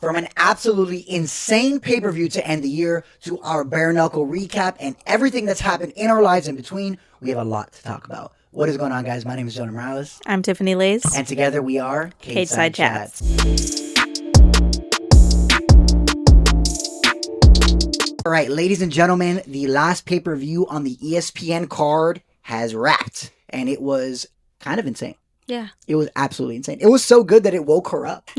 From an absolutely insane pay-per-view to end the year to our bare knuckle recap and everything that's happened in our lives in between, we have a lot to talk about. What is going on, guys? My name is Jonah Morales. I'm Tiffany Lace. And together we are Cageside Chats. All right, ladies and gentlemen, the last pay-per-view on the ESPN card has wrapped, and it was kind of insane. Yeah. It was absolutely insane. It was so good that it woke her up.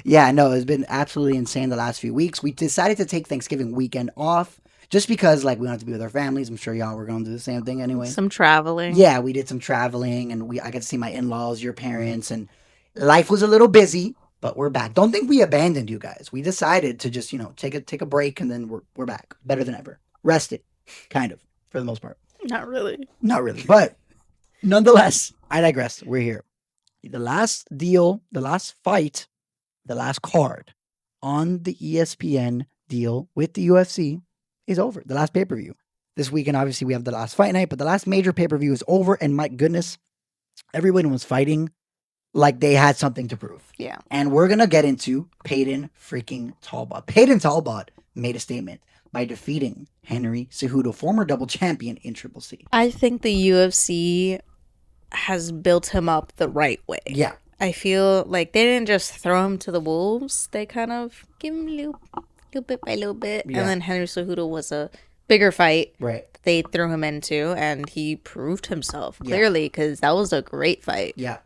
Yeah, no, it's been absolutely insane the last few weeks. We decided to take Thanksgiving weekend off just because, like, we wanted to be with our families. I'm sure y'all were going to do the same thing anyway. Some traveling. Yeah, we did some traveling, and I got to see my in-laws, your parents, and life was a little busy, but we're back. Don't think we abandoned you guys. We decided to just, take a break, and then we're back. Better than ever. Rested, kind of, for the most part. Not really. Not really, but nonetheless, I digress. We're here. The last deal, the last fight, the last card on the ESPN deal with the UFC is over. The last pay-per-view. This weekend, obviously, we have the last fight night, but the last major pay-per-view is over, and my goodness, everyone was fighting like they had something to prove. Yeah. And we're going to get into Peyton freaking Talbot. Peyton Talbot made a statement by defeating Henry Cejudo, former double champion in Triple C. I think the UFC has built him up the right way. Yeah. I feel like they didn't just throw him to the wolves. They kind of give him little bit by little bit. Yeah. And then Henry Cejudo was a bigger fight. Right. They threw him into, and he proved himself clearly because that was a great fight. Yeah.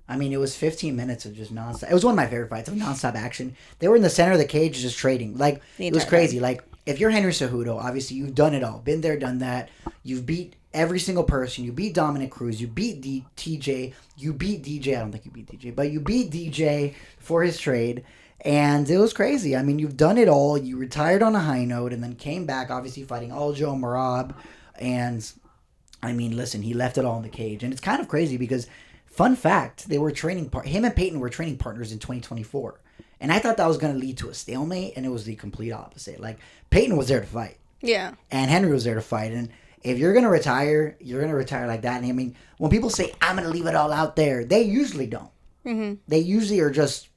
I mean, it was 15 minutes of just nonstop. It was one of my favorite fights of nonstop action. They were in the center of the cage just trading. Like, it was crazy. Like, if you're Henry Cejudo, obviously you've done it all. Been there, done that. You've beat every single person. You beat Dominic Cruz. You beat TJ. You beat DJ. I don't think you beat DJ, but you beat DJ for his trade. And it was crazy. I mean, you've done it all. You retired on a high note and then came back, obviously fighting Aljo Marab. And, I mean, listen, he left it all in the cage. And it's kind of crazy because, fun fact, they were training. Him and Peyton were training partners in 2024. And I thought that was going to lead to a stalemate, and it was the complete opposite. Like, Peyton was there to fight. Yeah. And Henry was there to fight. And if you're going to retire, you're going to retire like that. And I mean, when people say, I'm going to leave it all out there, they usually don't. Mm-hmm. They usually are just,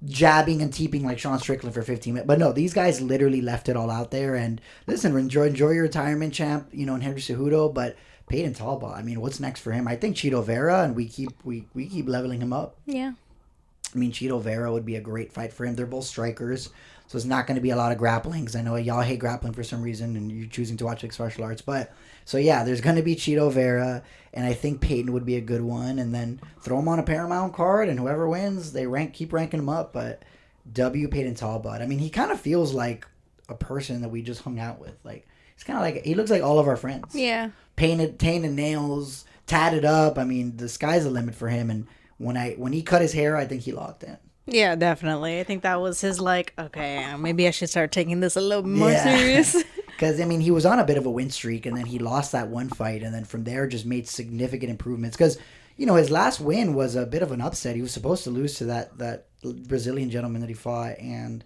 jabbing and teeping like Sean Strickland for 15 minutes. But no, these guys literally left it all out there. And listen, enjoy your retirement, champ, and Henry Cejudo. But Peyton Talbot, I mean, what's next for him? I think Cheeto Vera, and we keep leveling him up. Yeah. I mean, Cheeto Vera would be a great fight for him. They're both strikers, so it's not going to be a lot of grappling, because I know y'all hate grappling for some reason, and you're choosing to watch mixed martial arts. But, so yeah, there's going to be Cheeto Vera, and I think Peyton would be a good one, and then throw him on a Paramount card, and whoever wins, they keep ranking him up. But Peyton Talbot, I mean, he kind of feels like a person that we just hung out with. Like, he's kind of like, he looks like all of our friends. Yeah. Painted nails, tatted up. I mean, the sky's the limit for him, and when he cut his hair, I think he locked in. Yeah, definitely. I think that was his, okay, maybe I should start taking this a little more serious. Because, I mean, he was on a bit of a win streak, and then he lost that one fight, and then from there just made significant improvements. Because, his last win was a bit of an upset. He was supposed to lose to that Brazilian gentleman that he fought, and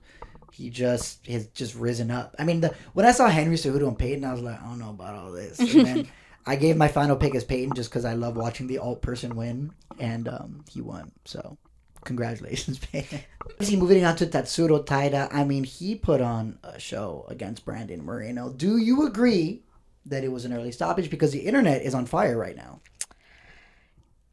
he has just risen up. I mean, when I saw Henry Cejudo and Peyton, I was like, I don't know about all this. And then I gave my final pick as Peyton just because I love watching the alt person win, and he won. So, congratulations, Peyton. Moving on to Tatsuro Taira, I mean, he put on a show against Brandon Moreno. Do you agree that it was an early stoppage? Because the internet is on fire right now.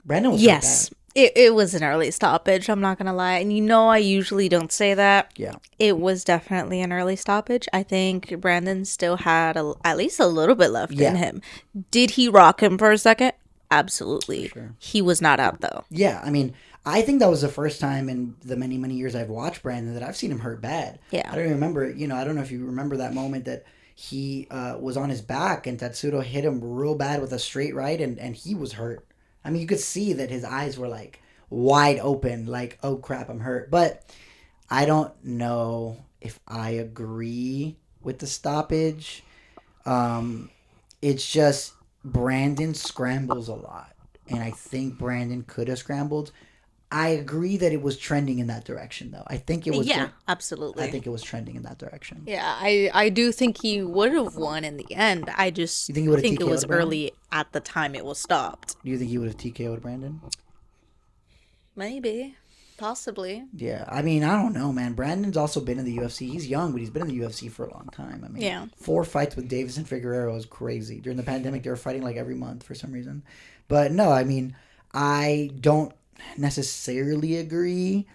Brandon was yes. It was an early stoppage, I'm not going to lie. And I usually don't say that. Yeah. It was definitely an early stoppage. I think Brandon still had at least a little bit left in him. Did he rock him for a second? Absolutely. Sure. He was not out, though. Yeah, I mean, I think that was the first time in the many, many years I've watched Brandon that I've seen him hurt bad. Yeah. I don't remember, I don't know if you remember that moment that he was on his back and Tatsuro hit him real bad with a straight right, and he was hurt. I mean, you could see that his eyes were, wide open, oh, crap, I'm hurt. But I don't know if I agree with the stoppage. It's just Brandon scrambles a lot, and I think Brandon could have scrambled. I agree that it was trending in that direction, though. I think it was. Yeah, absolutely. I think it was trending in that direction. Yeah, I do think he would have won in the end. I just think it was early at the time it was stopped. Do you think he would have TKO'd Brandon? Maybe. Possibly. Yeah, I mean, I don't know, man. Brandon's also been in the UFC. He's young, but he's been in the UFC for a long time. I mean, 4 fights with Davis and Figueroa is crazy. During the pandemic, they were fighting like every month for some reason. But no, I mean, I don't necessarily agree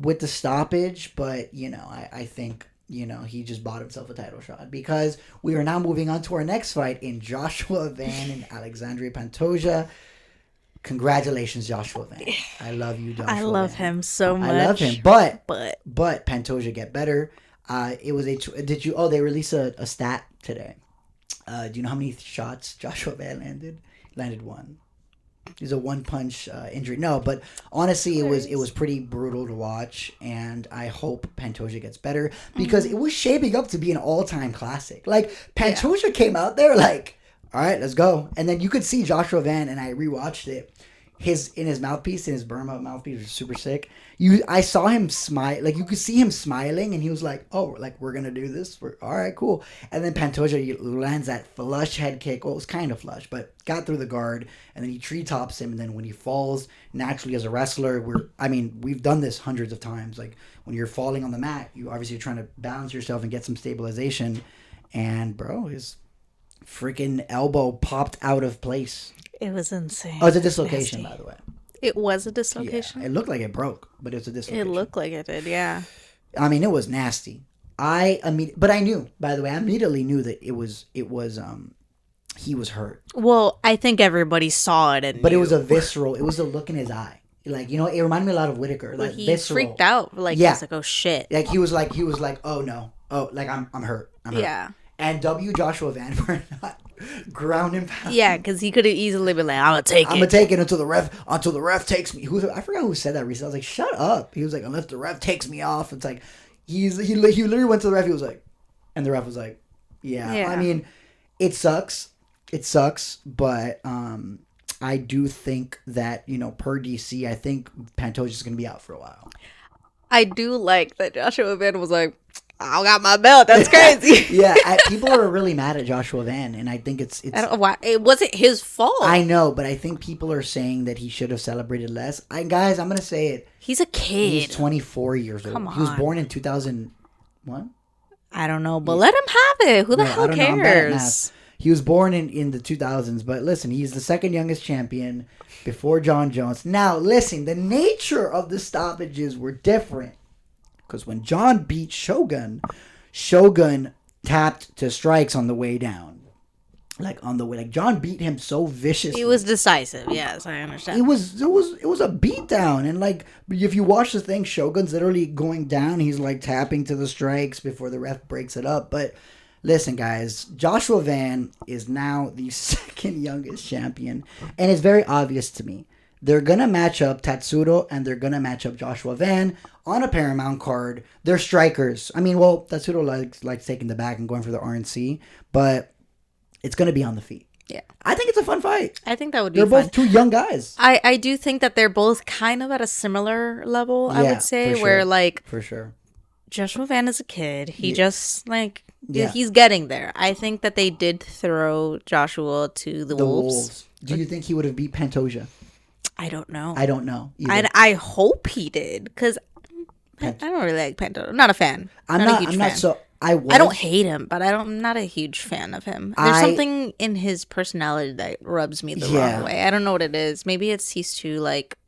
with the stoppage, but, I think, he just bought himself a title shot because we are now moving on to our next fight in Joshua Van and Alexandria Pantoja. Congratulations, Joshua Van. I love you, Joshua. I love Van. him so much. I love him, but Pantoja get better. It was did you? Oh, they released a stat today. Do you know how many shots Joshua Van landed? He landed 1. He's a 1-punch injury. No, but honestly, it was pretty brutal to watch, and I hope Pantoja gets better because it was shaping up to be an all-time classic. Like Pantoja came out there like, all right, let's go. And then you could see Joshua Van, and I rewatched it. In his mouthpiece, in his Burma mouthpiece, was super sick. I saw him smile, like you could see him smiling, and he was like, "Oh, like we're gonna do this. We're all right, cool." And then Pantoja lands that flush head kick. Well, it was kind of flush, but got through the guard, and then he treetops him. And then when he falls, naturally as a wrestler, we've done this hundreds of times. Like when you're falling on the mat, you obviously are trying to balance yourself and get some stabilization. And bro, his freaking elbow popped out of place. It was insane. Oh, it's a dislocation, by the way. It was a dislocation? Yeah, it looked like it broke, but it's a dislocation. It looked like it did, yeah. I mean, it was nasty. But I knew, by the way, I immediately knew that it was he was hurt. Well, I think everybody saw it But it was it was a look in his eye. Like, it reminded me a lot of Whitaker. Like he visceral. freaked out. Like, he was like, oh shit. Like he was like, oh no. Oh, like I'm hurt. I'm hurt. Yeah. And Joshua Van for not ground him pound. Yeah, because he could have easily been like, I'm gonna take it until the ref takes me. I forgot who said that recently. I was like, shut up. He was like, unless the ref takes me off. It's like he literally went to the ref. He was like, and the ref was like, yeah. I mean, it sucks. But I do think that per DC, I think Pantoja's gonna be out for a while. I do like that Joshua Van was like, I got my belt. That's crazy. Yeah, people are really mad at Joshua Van, and I think it's. I don't know why. It wasn't his fault. I know, but I think people are saying that he should have celebrated less. Guys, I'm gonna say it. He's a kid. He's 24 years old. Come on. He was born in 2001. I don't know, but let him have it. Who the hell cares? He was born in the 2000s, but listen, he's the second youngest champion before John Jones. Now, listen, the nature of the stoppages were different. Because when John beat Shogun tapped to strikes on the way down. Like John beat him so viciously. It was decisive, yes, I understand. It was a beatdown. And like if you watch the thing, Shogun's literally going down, he's like tapping to the strikes before the ref breaks it up. But listen, guys, Joshua Van is now the second youngest champion, and it's very obvious to me. They're going to match up Tatsuro and they're going to match up Joshua Van on a Paramount card. They're strikers. I mean, well, Tatsuro likes taking the back and going for the RNC, but it's going to be on the feet. Yeah. I think it's a fun fight. I think that would be fun. They're both two young guys. I do think that they're both kind of at a similar level, I would say, where like... For sure. Joshua Van is a kid. He just he's getting there. I think that they did throw Joshua to the wolves. Do you think he would have beat Pantoja? I don't know. I don't know. I hope he did because I don't really like Pantoja. I'm not a fan. I'm not a huge fan. I don't hate him, but I'm not a huge fan of him. There's something in his personality that rubs me the wrong way. I don't know what it is. Maybe he's too like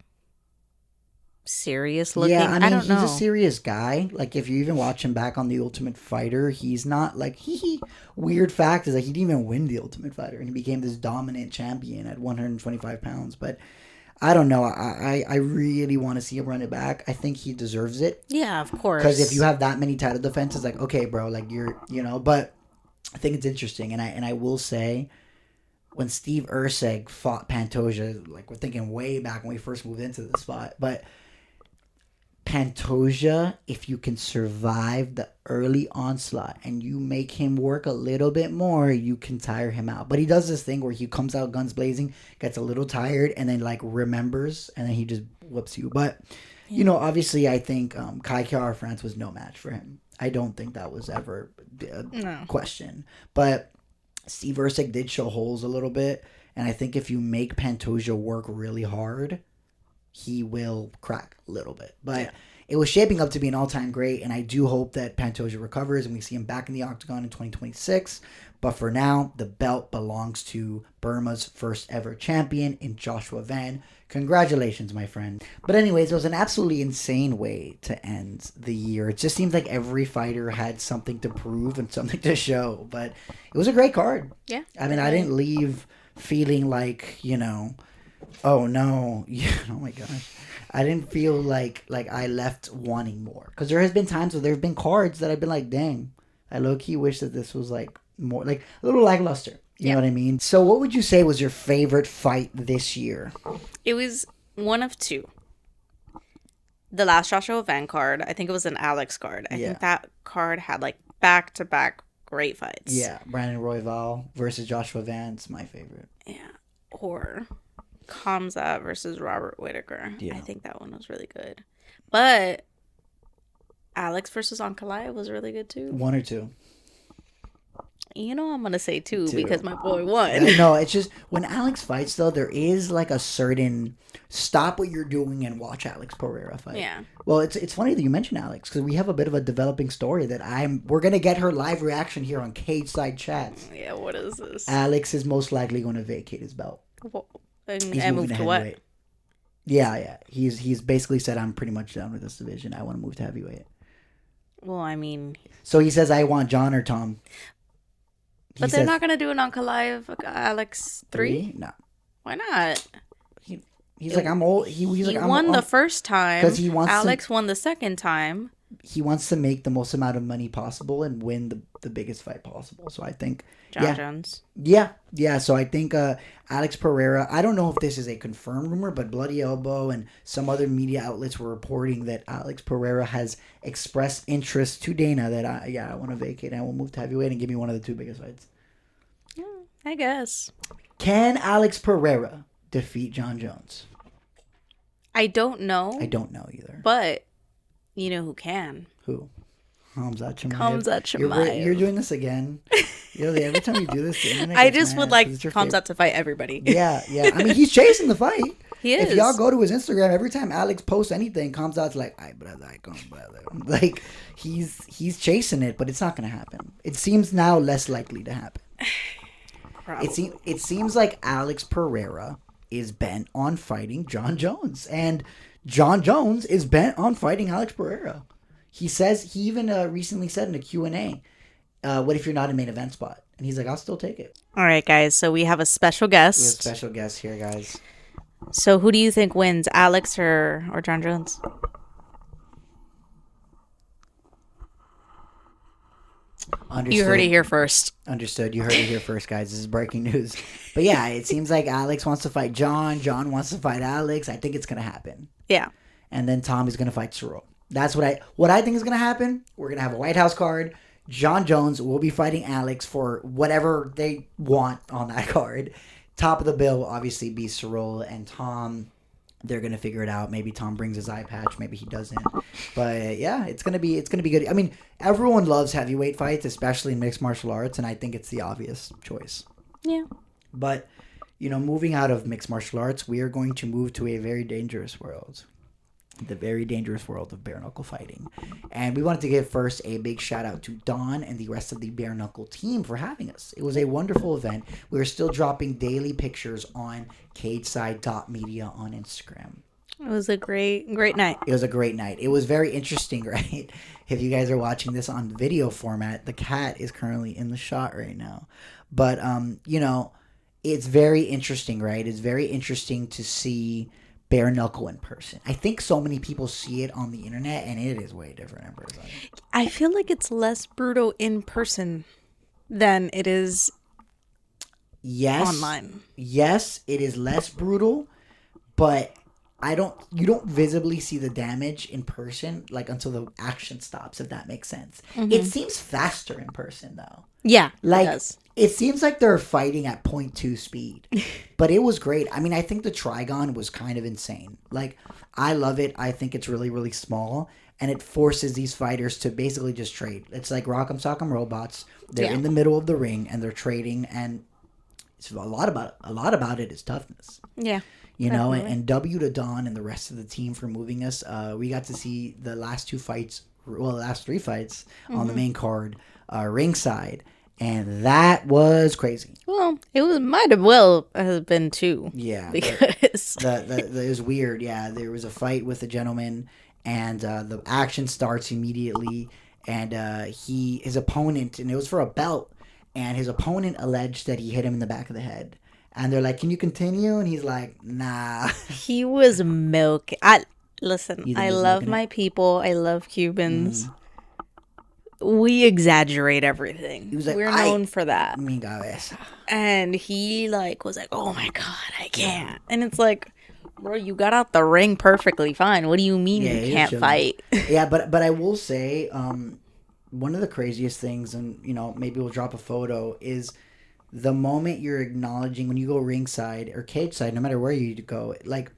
serious looking. Yeah, I don't know. He's a serious guy. Like if you even watch him back on The Ultimate Fighter, he's not like Weird fact is that he didn't even win The Ultimate Fighter, and he became this dominant champion at 125 pounds. But I don't know. I really want to see him run it back. I think he deserves it. Yeah, of course. Because if you have that many title defenses, like, okay, bro, like but I think it's interesting. And I will say, when Steve Erceg fought Pantoja, like we're thinking way back when we first moved into the spot, but Pantoja, if you can survive the early onslaught and you make him work a little bit more, you can tire him out. But he does this thing where he comes out guns blazing, gets a little tired, and then like remembers, and then he just whoops you. But obviously, I think Kai Kara France was no match for him. I don't think that was ever a question. But Steve Erceg did show holes a little bit, and I think if you make Pantoja work really hard, he will crack a little bit. But it was shaping up to be an all-time great, and I do hope that Pantoja recovers and we see him back in the octagon in 2026. But for now, the belt belongs to Burma's first ever champion in Joshua Van. Congratulations, my friend. But anyways, it was an absolutely insane way to end the year. It just seems like every fighter had something to prove and something to show. But it was a great card. Yeah. I mean, I didn't leave feeling like, oh no, oh my gosh. I didn't feel like I left wanting more. Because there has been times where there have been cards that I've been like, dang, I low-key wish that this was like more, like a little lackluster. You know what I mean? So what would you say was your favorite fight this year? It was one of two. The last Joshua Van card, I think it was an Alex card. I think that card had like back-to-back great fights. Yeah, Brandon Royval versus Joshua Van's my favorite. Yeah, or Khamzat versus Robert Whittaker. Yeah. I think that one was really good. But Alex versus Ankalaev was really good too. One or two. I'm going to say two because my boy won. No, it's just when Alex fights, though, there is like a certain stop what you're doing and watch Alex Pereira fight. Yeah. Well, it's funny that you mentioned Alex because we have a bit of a developing story that we're going to get her live reaction here on Cageside Chats. Yeah, what is this? Alex is most likely going to vacate his belt. And move to what? Yeah. He's basically said, I'm pretty much done with this division. I want to move to heavyweight. Well, I mean... So he says, I want John or Tom. But they're not going to do an Ankalaev Alex 3? No. Why not? He's like, I'm old. He won the first time. Because Alex won the second time. He wants to make the most amount of money possible and win the biggest fight possible. So I think... John Jones. Yeah. So I think Alex Pereira, I don't know if this is a confirmed rumor, but Bloody Elbow and some other media outlets were reporting that Alex Pereira has expressed interest to Dana that, I want to vacate and I will move to heavyweight and give me one of the two biggest fights. Yeah, I guess. Can Alex Pereira defeat John Jones? I don't know. I don't know either. But you know who can? Who? Khamzat Chimaev. You're doing this again. Every time you do this, the internet I just would like Khamzat to fight everybody. Yeah. I mean, he's chasing the fight. He is. If y'all go to his Instagram, every time Alex posts anything, Khamzat's like, "I brother, I come brother." Like he's chasing it, but it's not gonna happen. It seems now less likely to happen. It seems like Alex Pereira is bent on fighting John Jones, and John Jones is bent on fighting Alex Pereira. He even recently said in a Q&A, what if you're not a main event spot? And he's like, I'll still take it. All right, guys. So we have a special guest. We have a special guest here, guys. So who do you think wins, Alex or John Jones? Understood. You heard it here first. Understood. You heard it here first, guys. This is breaking news. But yeah, it seems like Alex wants to fight John. John wants to fight Alex. I think it's going to happen. Yeah. And then Tom is going to fight Cyril. That's what I think is going to happen. We're going to have a White House card. John Jones will be fighting Alex for whatever they want on that card. Top of the bill will obviously be Cyril and Tom. They're going to figure it out. Maybe Tom brings his eye patch. Maybe he doesn't. But yeah, it's going to be good. I mean, everyone loves heavyweight fights, especially in mixed martial arts, and I think it's the obvious choice. Yeah. But, moving out of mixed martial arts, we are going to move to a very dangerous world. The very dangerous world of bare knuckle fighting. And we wanted to give first a big shout out to Don and the rest of the bare knuckle team for having us. It was a wonderful event. We are still dropping daily pictures on cageside.media on Instagram. It was a great night. It was a great night. It was very interesting, right? If you guys are watching this on video format, the cat is currently in the shot right now. But, it's very interesting, right? It's very interesting to see bare knuckle in person. I think so many people see it on the internet, and it is way different in person. I feel like it's less brutal in person than it is online. Yes, it is less brutal, but you don't visibly see the damage in person until the action stops, if that makes sense. Mm-hmm. It seems faster in person though. Yeah, it does. It seems like they're fighting at 0.2 speed, but it was great. I mean, I think the Trigon was kind of insane. I love it. I think it's really, really small, and it forces these fighters to basically just trade. It's like Rock'em Sock'em Robots. They're in the middle of the ring, and they're trading, and a lot about it is toughness. Yeah. You know, and W to Don and the rest of the team for moving us. We got to see the last 3 fights on the main card, ringside, and that was crazy. Well, might have well have been 2. Yeah, because it was weird. Yeah, there was a fight with a gentleman, and the action starts immediately, and his opponent, and it was for a belt, and his opponent alleged that he hit him in the back of the head. And they're like, "Can you continue?" And he's like, "Nah." He was milking. I love my people. I love Cubans. We exaggerate everything. He was like, we're known for that. And he was like, "Oh my God, I can't." And it's like, bro, you got out the ring perfectly fine. What do you mean you can't fight? Yeah, but I will say, one of the craziest things, and maybe we'll drop a photo, is the moment you're acknowledging when you go ringside or cage side, no matter where you go, like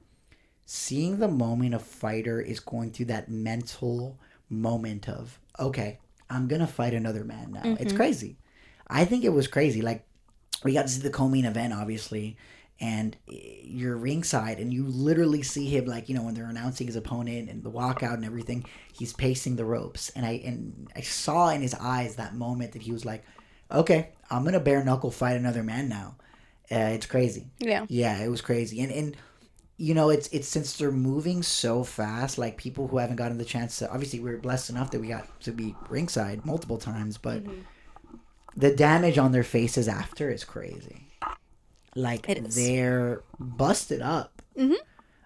seeing the moment a fighter is going through that mental moment of, okay, I'm going to fight another man now. Mm-hmm. It's crazy. I think it was crazy. Like, we got to see the co-main event, obviously, and you're ringside and you literally see him, like, when they're announcing his opponent and the walkout and everything, he's pacing the ropes. And I saw in his eyes that moment that he was like, okay, I'm going to bare knuckle fight another man now. It's crazy. Yeah. Yeah, it was crazy. And it's since they're moving so fast, like people who haven't gotten the chance to, obviously we're blessed enough that we got to be ringside multiple times, but the damage on their faces after is crazy. Like, they're busted up. Mm-hmm.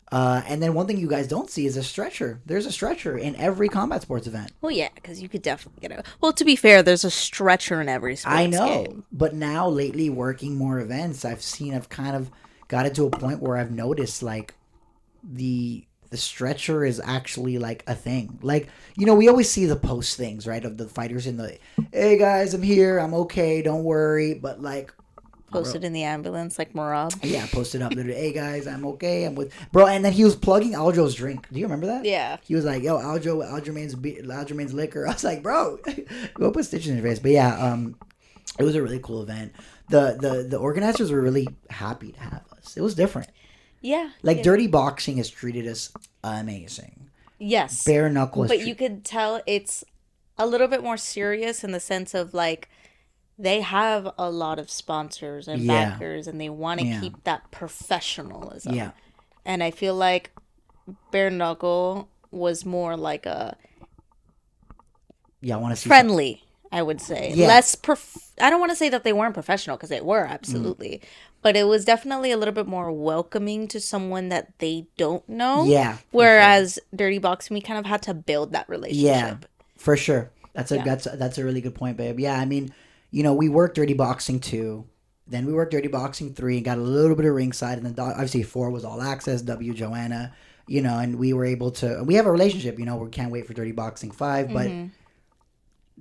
And then one thing you guys don't see is a stretcher. There's a stretcher in every combat sports event. Well, yeah, because you could definitely get a... Well, to be fair, there's a stretcher in every sports game. I know, but now lately working more events, I've kind of got it to a point where I've noticed, like, the stretcher is actually, like, a thing. Like, we always see the post things, right, of the fighters in the, hey, guys, I'm here, I'm okay, don't worry, but, like... Posted in the ambulance like Marab. Yeah, posted up literally, hey guys, I'm okay, I'm with bro. And then he was plugging Aljo's drink. Do you remember that? Yeah. He was like, yo, Aljamain's liquor. I was like, bro, go put stitches in your face. But yeah, it was a really cool event. The organizers were really happy to have us. It was different. Yeah. Like, Dirty Boxing has treated us amazing. Yes. Bare Knuckle. But you could tell it's a little bit more serious in the sense of, like, they have a lot of sponsors and backers, and they want to keep that professionalism. Yeah. And I feel like Bare Knuckle was more like a... Yeah, I want to see... Friendly, I would say. Yeah. Less... I don't want to say that they weren't professional, because they were, absolutely. But it was definitely a little bit more welcoming to someone that they don't know. Yeah. Whereas Dirty Boxing, we kind of had to build that relationship. Yeah, for sure. That's a really good point, babe. Yeah, I mean... we worked Dirty Boxing 2, then we worked Dirty Boxing 3, and got a little bit of ringside, and then obviously 4 was All Access, W, Joanna, and we were able to, we have a relationship, we can't wait for Dirty Boxing 5, but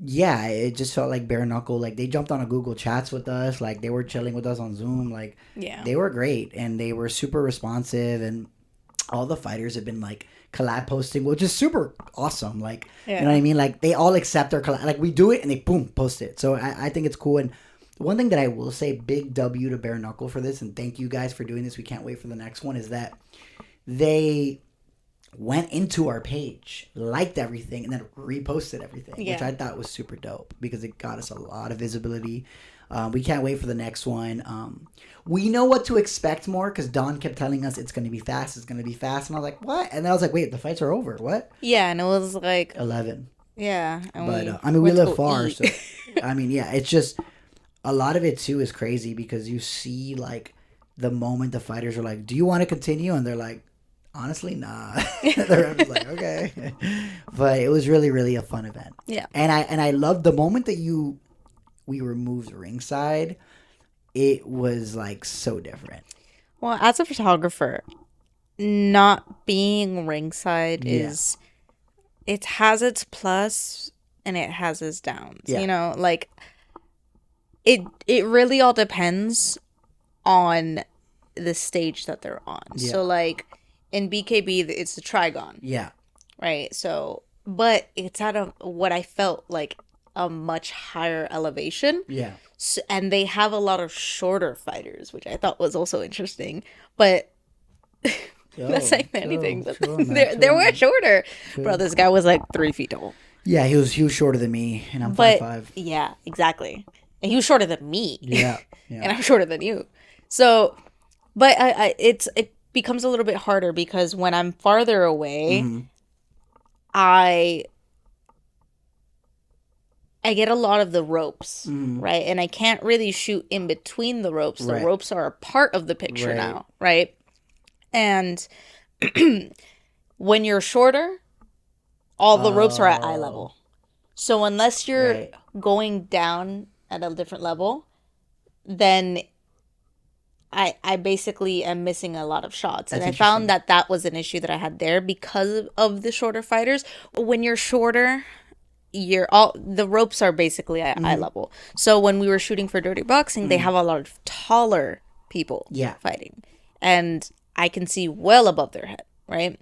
yeah, it just felt like Bare Knuckle, like, they jumped on a Google Chats with us, like, they were chilling with us on Zoom, like, they were great, and they were super responsive, and all the fighters have been, like, collab posting, which is super awesome. Like, you know what I mean? Like, they all accept our collab. Like, we do it and they boom, post it. So I think it's cool. And one thing that I will say, big W to Bare Knuckle for this, and thank you guys for doing this. We can't wait for the next one, is that they went into our page, liked everything, and then reposted everything, which I thought was super dope because it got us a lot of visibility. We can't wait for the next one. We know what to expect more because Don kept telling us it's going to be fast. And I was like, what? And then I was like, wait, the fights are over. What? Yeah, and it was like 11. Yeah. But we live far. So, I mean, yeah, it's just a lot of it too is crazy because you see, like, the moment the fighters are like, do you want to continue? And they're like, honestly, nah. They're just like, okay. But it was really, really a fun event. Yeah. And I loved the moment that we removed ringside. It was, like, so different. Well, as a photographer, not being ringside is... It has its plus and it has its downs. Yeah. Like, it really all depends on the stage that they're on. Yeah. So, like, in BKB, it's the Trigon. Yeah. Right? So, but it's at what I felt like a much higher elevation. Yeah. So, and they have a lot of shorter fighters, which I thought was also interesting. But that's saying anything. They were shorter. Bro, this guy was like 3 feet tall. Yeah, he was shorter than me, and I'm 5'5". Yeah, exactly. And he was shorter than me. Yeah. And I'm shorter than you. So, but it becomes a little bit harder because when I'm farther away, I get a lot of the ropes, right? And I can't really shoot in between the ropes. The ropes are a part of the picture now, right? And when you're shorter, all the ropes are at eye level. So unless you're going down at a different level, then I basically am missing a lot of shots. And I found that was an issue that I had there because of the shorter fighters. When you're shorter, the ropes are basically at eye level. So when we were shooting for Dirty Boxing, they have a lot of taller people fighting. And I can see well above their head, right?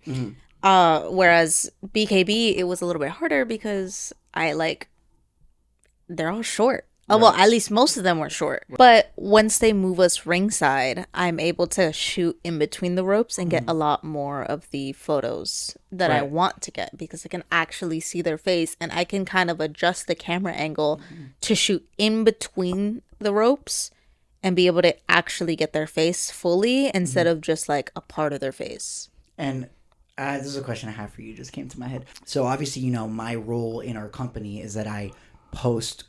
Whereas BKB, it was a little bit harder because they're all short. Oh, well, at least most of them were short. But once they move us ringside, I'm able to shoot in between the ropes and get a lot more of the photos that I want to get because I can actually see their face and I can kind of adjust the camera angle to shoot in between the ropes and be able to actually get their face fully instead of just like a part of their face. And this is a question I have for you, just came to my head. So obviously, you know, my role in our company is that I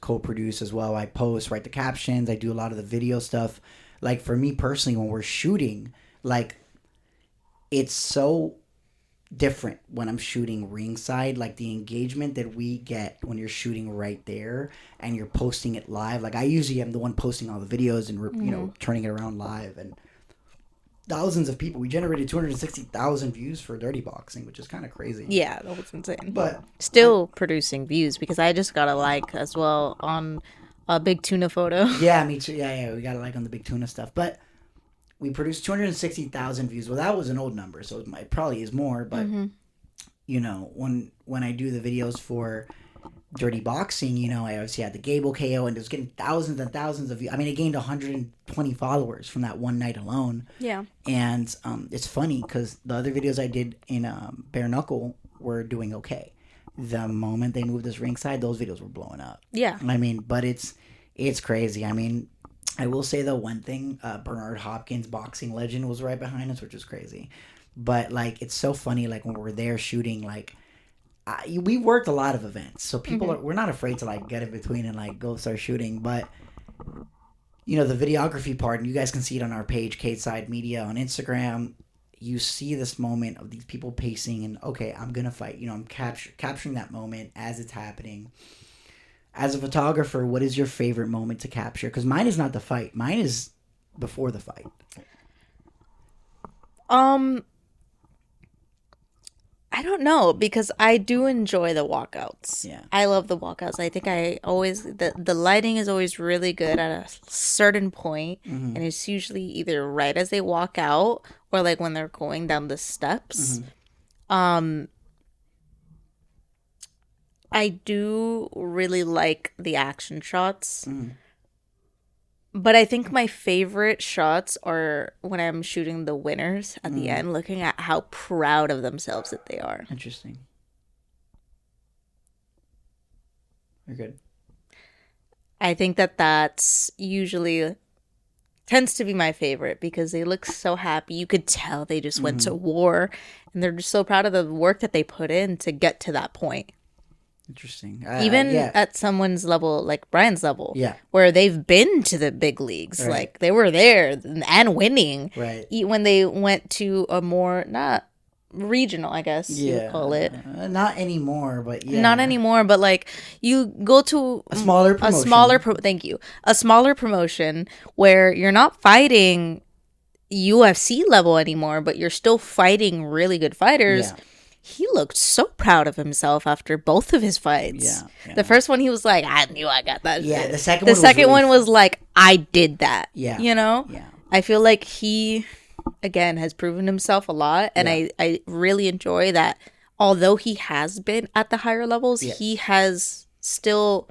co-produce as well. I post, write the captions, I do a lot of the video stuff. Like for me personally, when we're shooting, like it's so different when I'm shooting ringside, like the engagement that we get when you're shooting right there and you're posting it live. Like I usually am the one posting all the videos and you know, turning it around live, and thousands of people. We generated 260,000 views for Dirty Boxing, which is kind of crazy. Yeah, that was insane. But still producing views because I just got a like as well on a Big Tuna photo. Yeah, me too. Yeah, we got a like on the Big Tuna stuff. But we produced 260,000 views. Well, that was an old number, so it probably is more. But you know, when I do the videos for Dirty Boxing, you know, I obviously had the Gable KO and it was getting thousands and thousands of views. I mean, it gained 120 followers from that one night alone. Yeah. And it's funny because the other videos I did in Bare Knuckle were doing okay. The moment they moved us ringside, those videos were blowing up. Yeah. I mean, but it's crazy. I mean, I will say the one thing, Bernard Hopkins, boxing legend, was right behind us, which was crazy. But like, it's so funny. Like when we're there shooting, like, we worked a lot of events, so people we're not afraid to like get in between and like go start shooting. But you know, the videography part, and you guys can see it on our page, Cageside Media on Instagram. You see this moment of these people pacing and okay, I'm gonna fight. You know, I'm capturing that moment as it's happening. As a photographer, what is your favorite moment to capture? Because mine is not the fight. Mine is before the fight. I don't know, because I do enjoy the walkouts. Yeah. I love the walkouts. I think the lighting is always really good at a certain point, and it's usually either right as they walk out or like when they're going down the steps. I do really like the action shots. But I think my favorite shots are when I'm shooting the winners at the end, looking at how proud of themselves that they are. Interesting. You're good. I think that's usually tends to be my favorite because they look so happy. You could tell they just went to war and they're just so proud of the work that they put in to get to that point. Interesting. Even at someone's level, like Brian's level, where they've been to the big leagues, right. Like they were there and winning. Right. When they went to a more, not regional, I guess you would call it. Not anymore, but yeah. Not anymore, but like you go to a smaller promotion. A smaller promotion where you're not fighting UFC level anymore, but you're still fighting really good fighters. Yeah. He looked so proud of himself after both of his fights. Yeah. The first one, he was like, I knew I got that. Yeah, shit. the second one was like, I did that. Yeah. You know? Yeah. I feel like he, again, has proven himself a lot. And I really enjoy that. Although he has been at the higher levels, he has still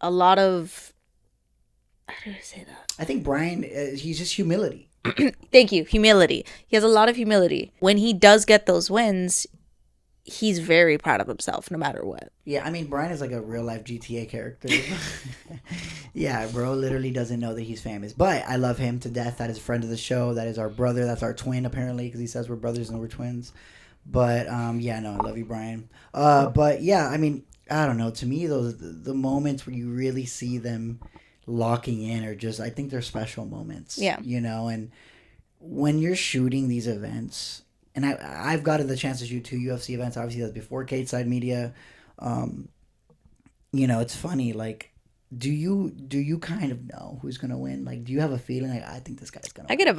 a lot of, how do I say that? I think Brian, he's just humility. Thank you. Humility. He has a lot of humility. When he does get those wins, he's very proud of himself no matter what. Yeah, I mean, Brian is like a real life GTA character. Yeah, bro literally doesn't know that he's famous. But I love him to death. That is a friend of the show. That is our brother. That's our twin, apparently, because he says we're brothers and we're twins. But, yeah, no, I love you, Brian. But, yeah, I mean, I don't know. To me, the moments where you really see them locking in are just, I think they're special moments. Yeah. You know, and when you're shooting these events, and I've gotten the chance to shoot 2 UFC events. Obviously, that's before Cageside Media. You know, it's funny. Like, do you kind of know who's gonna win? Like, do you have a feeling? Like, I think this guy's gonna. I get a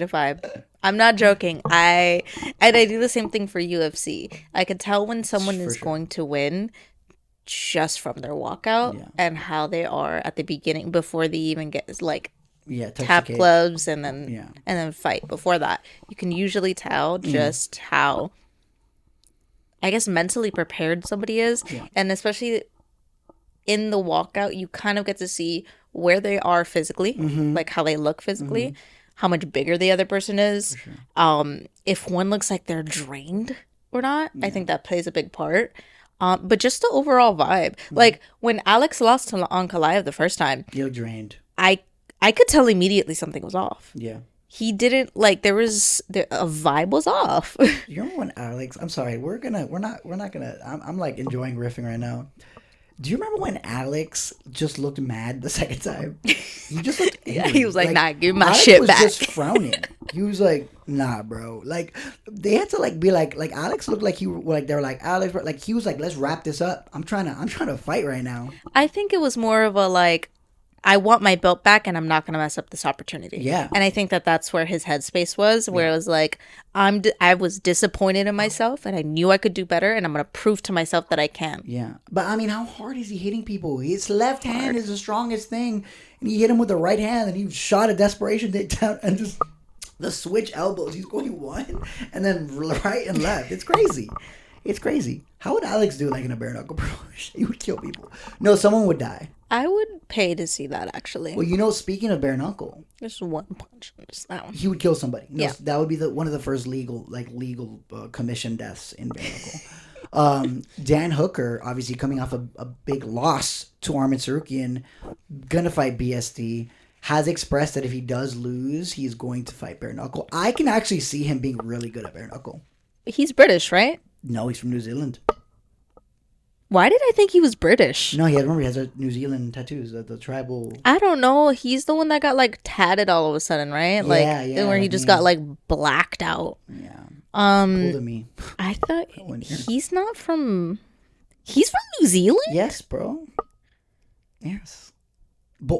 vibe. I'm not joking. I do the same thing for UFC. I could tell when someone is going to win just from their walkout and how they are at the beginning before they even get like. Yeah, tap gloves and then fight. Before that, you can usually tell just how, I guess, mentally prepared somebody is, and especially in the walkout, you kind of get to see where they are physically, like how they look physically, how much bigger the other person is, if one looks like they're drained or not. I think that plays a big part. But just the overall vibe, like when Alex lost to Ankalaev the first time, you look drained. I could tell immediately something was off. Yeah. He didn't, like, a vibe was off. You remember when Alex, I'm sorry, we're not gonna, I'm like enjoying riffing right now. Do you remember when Alex just looked mad the second time? He just looked angry. Yeah, he was like, nah, give my Alex shit was back. just frowning. He was like, nah, bro. Like, they had to like be like Alex looked like they were like, Alex, like he was like, let's wrap this up. I'm trying to fight right now. I think it was more of a like, I want my belt back and I'm not going to mess up this opportunity. Yeah. And I think that's where his headspace was, where it was like, I was disappointed in myself and I knew I could do better and I'm going to prove to myself that I can. Yeah. But I mean, how hard is he hitting people? His left hand is the strongest thing. And he hit him with the right hand and he shot a desperation takedown and just the switch elbows. He's going one and then right and left. It's crazy. It's crazy. How would Alex do like in a bare knuckle promotion? He would kill people. No, someone would die. I would pay to see that, actually. Well, you know, speaking of bare knuckle, just one punch, just that one. He would kill somebody. No, yeah, that would be one of the first legal commission deaths in bare knuckle. Dan Hooker, obviously coming off a big loss to Arman Tsarukyan, gonna fight BSD. Has expressed that if he does lose, he's going to fight bare knuckle. I can actually see him being really good at bare knuckle. He's British, right? No, he's from New Zealand. Why did I think he was British? No, he has a New Zealand tattoos, the tribal. I don't know. He's the one that got like tatted all of a sudden, right? Like, where he just got like blacked out. Yeah. Pulled me. I thought he's not from. He's from New Zealand. Yes, bro. Yes. But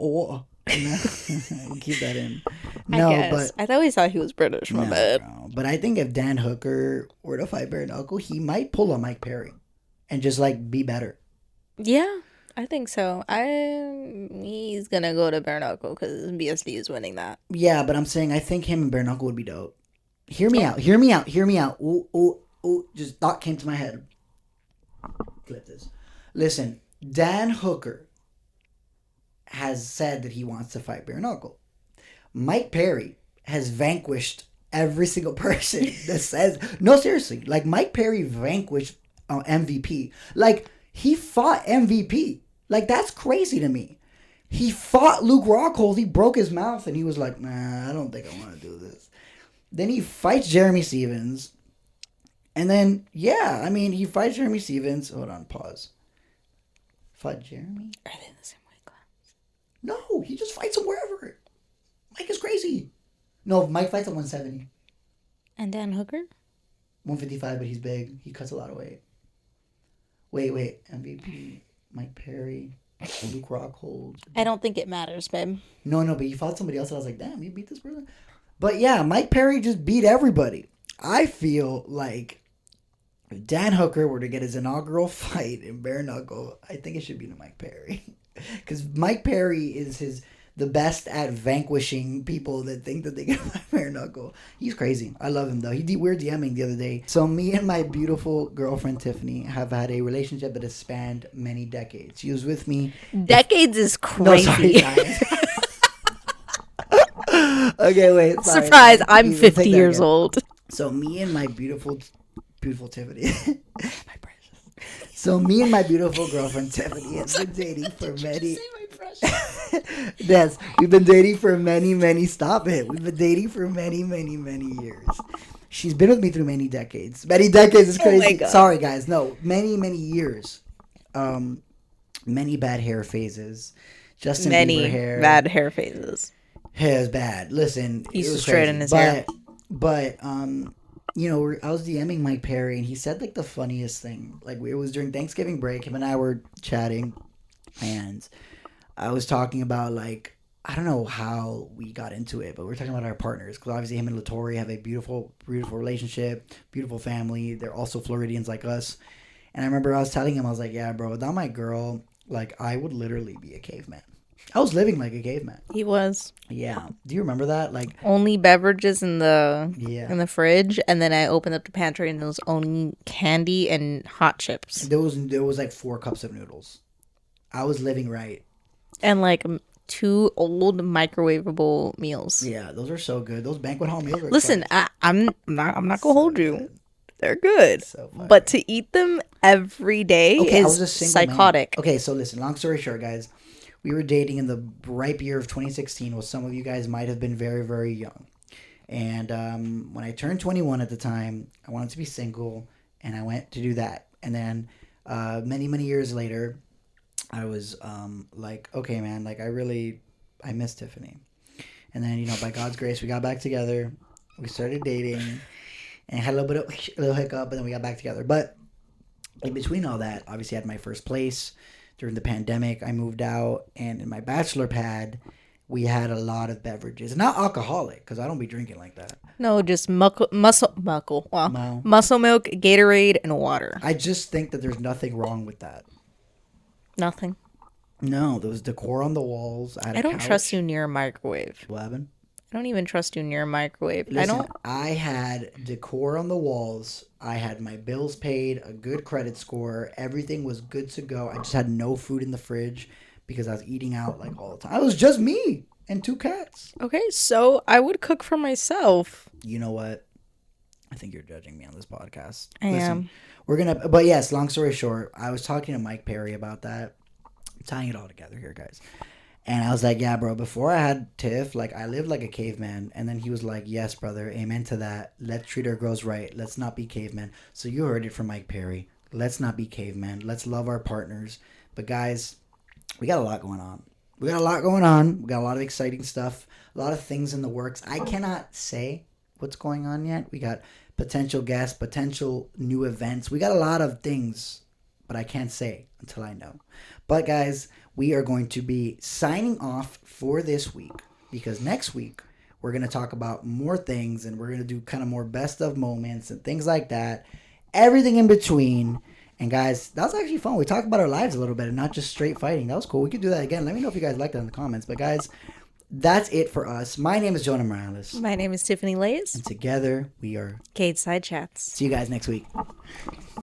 keep that in. No, but I always thought he was British. My bad. No. But I think if Dan Hooker were to fight bare knuckle, he might pull a Mike Perry. And just like be better. Yeah, I think so. He's gonna go to bare knuckle because BSD is winning that. Yeah, but I'm saying I think him and bare knuckle would be dope. Hear me out. Ooh, ooh, ooh. Just thought came to my head. Clip this. Listen, Dan Hooker has said that he wants to fight bare knuckle. Mike Perry has vanquished every single person that says no. Seriously, like Mike Perry vanquished. MVP. Like, he fought MVP. Like, that's crazy to me. He fought Luke Rockhold. He broke his mouth and he was like, nah, I don't think I want to do this. Then he fights Jeremy Stevens. And then, yeah, I mean, he fights Jeremy Stevens. Hold on, pause. Fight Jeremy? Are they in the same weight class? No, he just fights him wherever. Mike is crazy. No, Mike fights at 170. And Dan Hooker? 155, but he's big. He cuts a lot of weight. Wait. MVP, Mike Perry, Luke Rockhold. I don't think it matters, babe. No, but he fought somebody else and I was like, damn, he beat this person? But yeah, Mike Perry just beat everybody. I feel like if Dan Hooker were to get his inaugural fight in bare knuckle, I think it should be to Mike Perry. Because Mike Perry is the best at vanquishing people that think that they can fight Bare Knuckle. He's crazy. I love him though. We were DMing the other day. So me and my beautiful girlfriend Tiffany have had a relationship that has spanned many decades. She was with me. Decades is crazy. No, sorry, guys. Okay, wait. Sorry, surprise! I'm 50 years old. So me and my beautiful Tiffany, my precious. So me and my beautiful girlfriend Tiffany have been dating for many. Yes, we've been dating for many. Stop it. We've been dating for many years. She's been with me through many decades. Many decades is crazy. Oh my God. Sorry, guys. No, many years. Many bad hair phases. Justin Bieber hair. Bad hair phases. Hair is bad. Listen, he's just straightening his hair. But you know, I was DMing Mike Perry, and he said like the funniest thing. Like it was during Thanksgiving break. Him and I were chatting, and I was talking about like I don't know how we got into it, but we're talking about our partners because obviously him and Latori have a beautiful relationship, beautiful family. They're also Floridians like us. And I remember I was telling him, I was like, yeah, bro, without my girl, like I would literally be a caveman. I was living like a caveman. He was. Yeah. Do you remember that? Like only beverages in the fridge, and then I opened up the pantry and there was only candy and hot chips. There was like 4 cups of noodles. I was living right. And like 2 old microwavable meals. Yeah, those are so good. Those banquet hall meals are listen, I'm not gonna hold you. Good. They're good. So but to eat them every day is psychotic. Man. Okay, so listen, long story short, guys. We were dating in the ripe year of 2016. Well, some of you guys might have been very, very young. And when I turned 21 at the time, I wanted to be single, and I went to do that. And then many years later, I was like, okay, man, like I miss Tiffany. And then, you know, by God's grace, we got back together. We started dating, and had a little hiccup, and then we got back together. But in between all that, obviously I had my first place. During the pandemic, I moved out, and in my bachelor pad, we had a lot of beverages. Not alcoholic, because I don't be drinking like that. No, just muscle milk, Gatorade, and water. I just think that there's nothing wrong with that. Nothing? No, there was decor on the walls. I don't trust you near a microwave. What happened? I don't even trust you near a microwave. Listen, I had decor on the walls. I had my bills paid, a good credit score. Everything was good to go. I just had no food in the fridge because I was eating out like all the time. It was just me and 2 cats. Okay, so I would cook for myself. You know what? I think you're judging me on this podcast. I am. But yes, long story short, I was talking to Mike Perry about that. I'm tying it all together here, guys. And I was like, yeah, bro, before I had Tiff, like, I lived like a caveman. And then he was like, yes, brother, amen to that. Let's treat our girls right. Let's not be cavemen. So you heard it from Mike Perry. Let's not be cavemen. Let's love our partners. But, guys, we got a lot going on. We got a lot of exciting stuff. A lot of things in the works. I cannot say what's going on yet. We got potential guests, potential new events. We got a lot of things, but I can't say until I know. But, guys, we are going to be signing off for this week because next week we're going to talk about more things and we're going to do kind of more best of moments and things like that. Everything in between. And guys, that was actually fun. We talked about our lives a little bit and not just straight fighting. That was cool. We could do that again. Let me know if you guys liked that in the comments. But guys, that's it for us. My name is Jonah Morales. My name is Tiffany Lays. And together we are Cageside Chats. See you guys next week.